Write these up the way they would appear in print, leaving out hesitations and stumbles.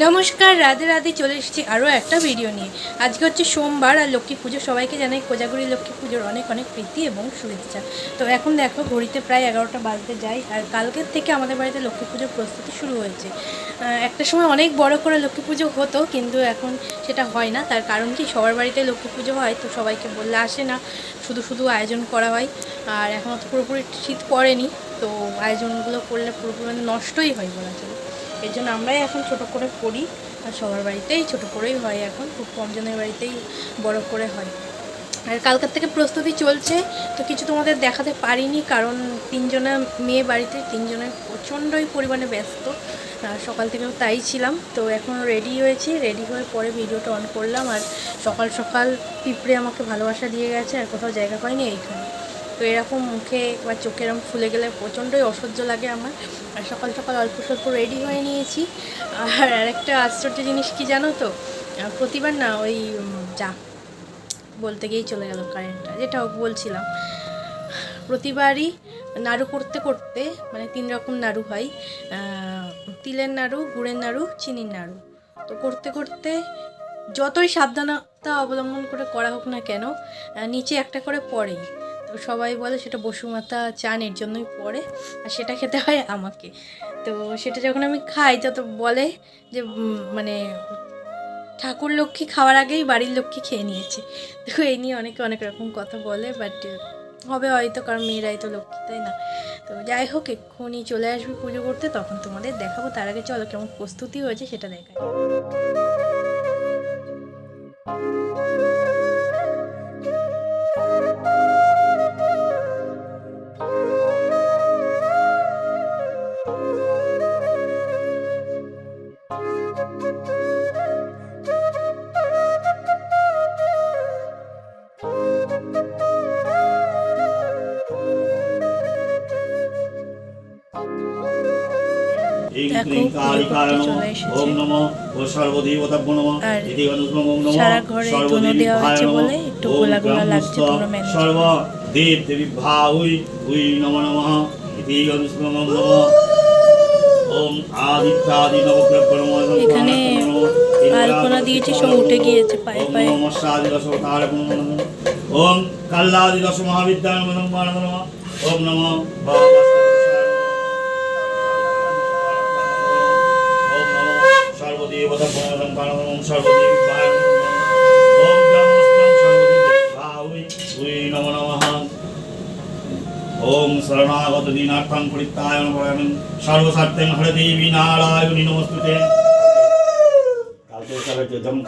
নমস্কার, রাধে রাধে। চলে এসেছি আরও একটা ভিডিও নিয়ে। আজকে হচ্ছে সোমবার আর লক্ষ্মী পুজো। সবাইকে জানাই কোজাগরি লক্ষ্মী পুজোর অনেক অনেক প্রীতি এবং শুভেচ্ছা। তো এখন দেখো ঘড়িতে প্রায় 11টা বাজতে যায়, আর কালকের থেকে আমাদের বাড়িতে লক্ষ্মী পুজোর প্রস্তুতি শুরু হয়েছে। একটা সময় অনেক বড় করে লক্ষ্মী পুজো হতো, কিন্তু এখন সেটা হয় না। তার কারণ কি, সবার বাড়িতে লক্ষ্মী পুজো হয় তো সবাইকে বললে আসে না, শুধু শুধু আয়োজন করা হয়। আর এখন তো পুরোপুরি শীত পড়েনি, তো আয়োজনগুলো করলে পুরোপুরি মানে নষ্টই হয় বলা চলে। এর জন্য আমরাই এখন ছোটো করে করি, আর সবার বাড়িতেই ছোটো করেই হয়। এখন খুব কম জনের বাড়িতেই বড় করে হয়। আর কালকার থেকে প্রস্তুতি চলছে, তো কিছু তোমাদের দেখাতে পারিনি, কারণ তিনজনা মেয়ে বাড়িতে, তিনজনের প্রচণ্ডই পরিমাণে ব্যস্ত। সকাল থেকেও তাই ছিলাম। তো এখন রেডি হয়েছি, রেডি হয়ে পরে ভিডিওটা অন করলাম। আর সকাল সকাল পিঁপড়ে আমাকে ভালোবাসা দিয়ে গেছে, আর কোথাও জায়গা পাইনি এইখানে। তো এরকম মুখে বা চোখে এরকম ফুলে গেলে প্রচণ্ডই অসহ্য লাগে আমার। আর সকাল সকাল অল্প স্বল্প রেডি হয়ে নিয়েছি। আর আরেকটা আশ্চর্য জিনিস কি জানো তো, প্রতিবার না ওই যা বলতে গিয়েই চলে গেল কারেন্টটা, যেটা বলছিলাম, প্রতিবারই নাড়ু করতে করতে, মানে 3 রকম নাড়ু হয়, তিলের নাড়ু, গুড়ের নাড়ু, চিনির নাড়ু। তো করতে করতে যতই সাবধানতা অবলম্বন করে করা হোক না কেন, নিচে একটা করে পড়েই। তো সবাই বলে সেটা বসুমাতা চান, এর জন্যই পড়ে, আর সেটা খেতে হয় আমাকে। তো সেটা যখন আমি খাই তো বলে যে মানে ঠাকুর লক্ষ্মী খাওয়ার আগেই বাড়ির লক্ষ্মী খেয়ে নিয়েছে। তো এই নিয়ে অনেকে অনেক রকম কথা বলে, বাট হবে হয়তো, কারণ মেয়েরাই তো লক্ষ্মী, তাই না? তো যাই হোক, এক্ষুনি চলে আসবে পুজো করতে, তখন তোমাদের দেখাবো। তার আগে চলো কেমন প্রস্তুতি হয়েছে সেটা দেখাই। সারা ঘরে ধুনো দেওয়া হয়েছে বলে একটু গোলা গোলা লাগছে। দেব দেবী ভাই হুই নম নমঃ ইতি অনুষ্লুম নমঃ ওম আদিত্যাদি নবগ্রহ এখানে আলপনা দিয়েছে, সব উঠে গিয়েছে পায়ে পায়ে। ওম কাল্লাদি দশ মহাবিদ্যায় নমঃ ওম নমঃ সর্বদেবতা প্রণতং কারণং সর্বদেবী ভাই ওম ব্রহ্মস্ত্রং সর্বদেবী ভাই হুই নম নমঃ ওম শরণাগত দীনার্থং পরিত্রাণায় পরায়ণং সর্বস্বার্থং হরদেবী নারায়ণী নমস্তুতে। কালকে সকালে যেমন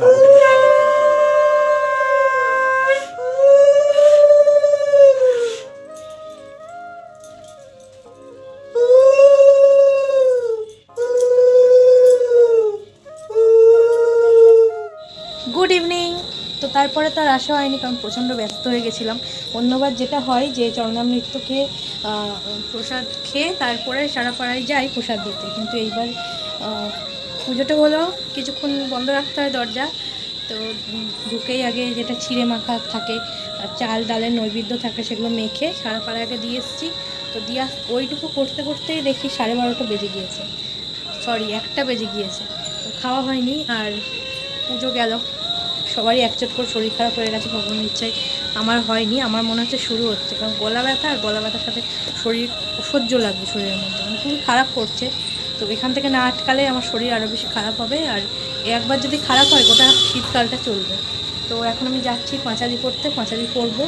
গুড ইভিনিং। তো তারপরে তো আর আসা হয়নি, কারণ প্রচণ্ড ব্যস্ত হয়ে গেছিলাম। অন্যবার যেটা হয় যে চরণামৃত্য খেয়ে প্রসাদ খেয়ে তারপরে সারা পাড়ায় যাই প্রসাদ দিতে, কিন্তু এইবার পুজোটা হলো, কিছুক্ষণ বন্ধ রাখতে হয় দরজা। তো ঢুকেই আগে যেটা চিড়ে মাখা থাকে, চাল ডালের নৈবেদ্য থাকে, সেগুলো মেখে সারা পাড়ায় আগে দিয়ে এসেছি। তো দিয়া ওইটুকু করতে করতেই দেখি 12:30 বেজে গিয়েছে, সরি 1টা বেজে গিয়েছে। তো খাওয়া হয়নি, আর পুজো গেল। সবারই একচোট করে শরীর খারাপ হয়ে গেছে ভগবানের ইচ্ছায়। আমার হয়নি, আমার মনে হচ্ছে শুরু হচ্ছে, কারণ গলা ব্যথা, আর গলা ব্যথার সাথে শরীর অসহ্য লাগবে শরীরের মধ্যে, মানে খুবই খারাপ করছে। তো এখান থেকে না আটকালে আমার শরীর আরও বেশি খারাপ হবে, আর একবার যদি খারাপ হয় গোটা শীতকালটা চলবে। তো এখন আমি যাচ্ছি পাঁচালি করতে, পাঁচালি করবো,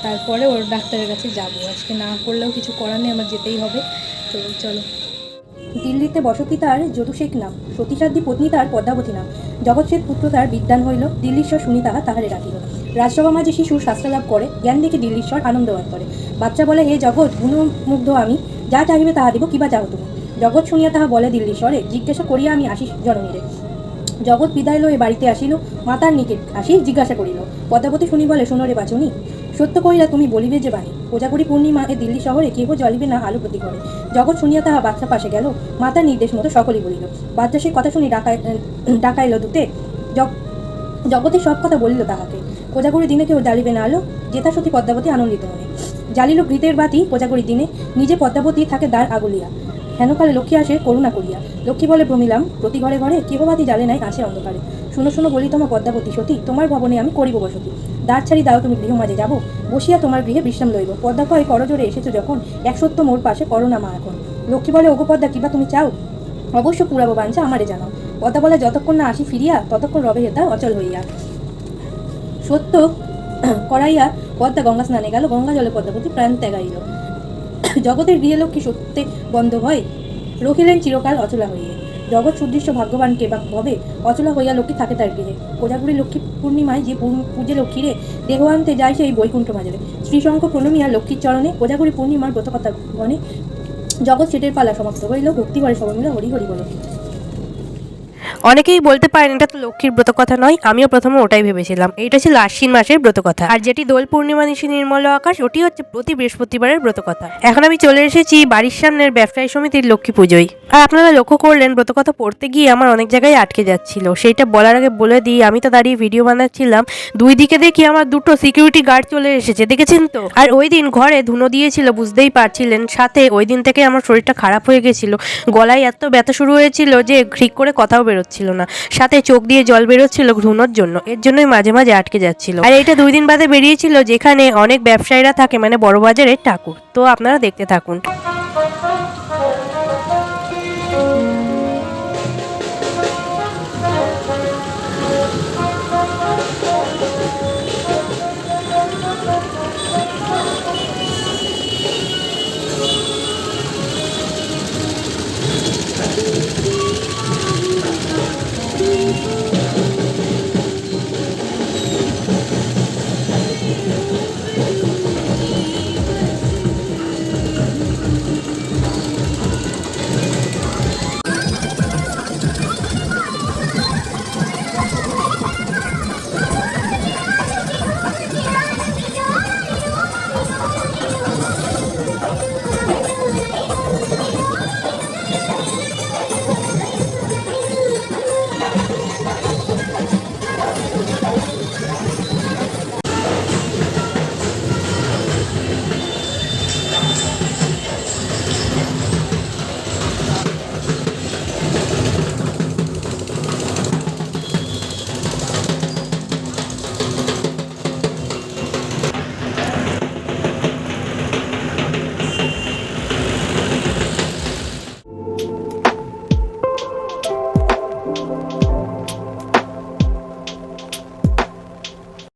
তারপরে ওর ডাক্তারের কাছে যাব। আজকে না করলেও কিছু করার নেই, আমার যেতেই হবে। তো চলো। দিল্লিতে বসতি তার যদুশেখ নাম, সতীসাধ্যী পত্নী তার পদ্মাবতী নাম। জগৎসের পুত্র তার বিদ্যান হইল, দিল্লীশ্বর শুনি তাহা তাহারে রাখিল। রাজসভা মাঝে শিশু শাস্ত্রলাভ করে, জ্ঞান দেখে দিল্লীশ্বর আনন্দবান করে। বাচ্চা বলে, হে জগৎ গুণমুগ্ধ আমি, যা চাহিবে তাহা দিব, কিবা চাহ তুমি। জগৎ শুনিয়া তাহা বলে দিল্লীশ্বরে, জিজ্ঞাসা করিয়া আমি আসিস জননীরে। জগৎ বিদায় লয়ে বাড়িতে আসিল, মাতার নিকট আসি জিজ্ঞাসা করিল। পদ্মাবতী শুনি বলে, শোনো রে বাচনি, সত্য কহিলা তুমি বলিবে যে বাণী, কোজাগরী পূর্ণিমা এ দিল্লি শহরে কেহ জ্বলিবে না আলো প্রতি ঘরে। জগৎ শুনিয়া তাহা বাচ্চা পাশে গেল, মাতার নির্দেশ মতো সকলেই বলিল। বাচ্চা সেই কথা শুনি ডাকাইল দূতে, জগতের সব কথা বলিল তাহাকে। কোজাগরী দিনে কেউ জ্বালিবে না আলো, যথাসতী পদ্মাবতী আনন্দিত মনে। জ্বালিল ঘৃতের বাতি কোজাগরীর দিনে, নিজে পদ্মাবতী থাকে দ্বার আগুলিয়া। হেনকালে লক্ষ্মী আসে করুণা করিয়া। লক্ষ্মী বলে প্রমিলাম, প্রতি ঘরে ঘরে কেহবাতি জ্বালে নাই আসে অন্ধকারে। শুনো শুনো বলি তোমার পদ্মাবতী সতী, তোমার ভবনে আমি করিব বসতি। দ্বার ছাড়ি দাও তুমি গৃহ মাঝে যাব, বসিয়া তোমার গৃহে বিশ্রাম লইব। পদ্মা কয় করজোরে এসেছো যখন, এক সত্য মোর পাশে করোনা মা এখন। লক্ষ্মী বলে ওগো পদ্মা কিবা তুমি চাও, অবশ্য পুরাবো বাঞ্ছা আমারে জানাও। পদ্মা বলে যতক্ষণ না আসি ফিরিয়া, ততক্ষণ রবে হেতা অচল হইয়া। সত্য করাইয়া পদ্মা গঙ্গা স্নানে গেল, গঙ্গা জলে পদ্মাবতী প্রাণ ত্যাগাইল। জগতের গৃহলক্ষ্মী সত্যে বন্ধ হয়, রহিলেন চিরকাল অচলা হইয়ে। জগৎ সুদৃশ্য ভাগ্যবানকে বা ভবে অচলা হইয়া লক্ষ্মী থাকে তার গৃহে। কোজাগুড়ি লক্ষ্মী পূর্ণিমায় যে পূজে লক্ষ্মীরে, দেহ আনতে যায় সেই বৈকুণ্ঠ মাজারে। শ্রীশঙ্খ প্রণমিয়া লক্ষ্মীর চরণে, কোজাগুড়ি পূর্ণিমার ব্রতকথা গণে। জগৎ সেটের পালা সমাপ্ত হইল, ভক্তি ভরে সবাই মিলে হরি হরি বলো। অনেকেই বলতে পারেন এটা তো লক্ষ্মীর ব্রত কথা নয়, আমিও প্রথমে ওটাই ভেবেছিলাম। এইটা ছিল আশ্বিন মাসের ব্রত কথা, আর যেটি দোল পূর্ণিমা নিশি নির্মল আকাশ, ওটি হচ্ছে প্রতি বৃহস্পতিবারের ব্রত কথা। এখন আমি চলে এসেছি বাড়ির সামনের ব্যবসায়ী সমিতির লক্ষ্মী পুজোয়। আর আপনারা লক্ষ্য করলেন ব্রত কথা পড়তে গিয়ে আমার অনেক জায়গায় আটকে যাচ্ছিল। সেইটা বলার আগে বলে দিই, আমি তো দাঁড়িয়ে ভিডিও বানাচ্ছিলাম, দুই দিকে দেখি আমার দুটো সিকিউরিটি গার্ড চলে এসেছে, দেখেছেন তো। আর ওই দিন ঘরে ধুনো দিয়েছিল, বুঝতেই পারছিলেন। সাথে ওই দিন থেকে আমার শরীরটা খারাপ হয়ে গেছিল, গলায় এত ব্যথা শুরু হয়েছিল যে ঠিক করে কথাও বেরোচ্ছিল না, সাথে চোখ দিয়ে জল বেরোচ্ছিল ঘুনোর জন্য। এর জন্যই মাঝে মাঝে আটকে যাচ্ছিল। আর এটা 2 দিন বাদে বেরিয়েছিল, যেখানে অনেক ব্যবসায়ীরা থাকে, মানে বড় বাজারের ঠাকুর। তো আপনারা দেখতে থাকুন।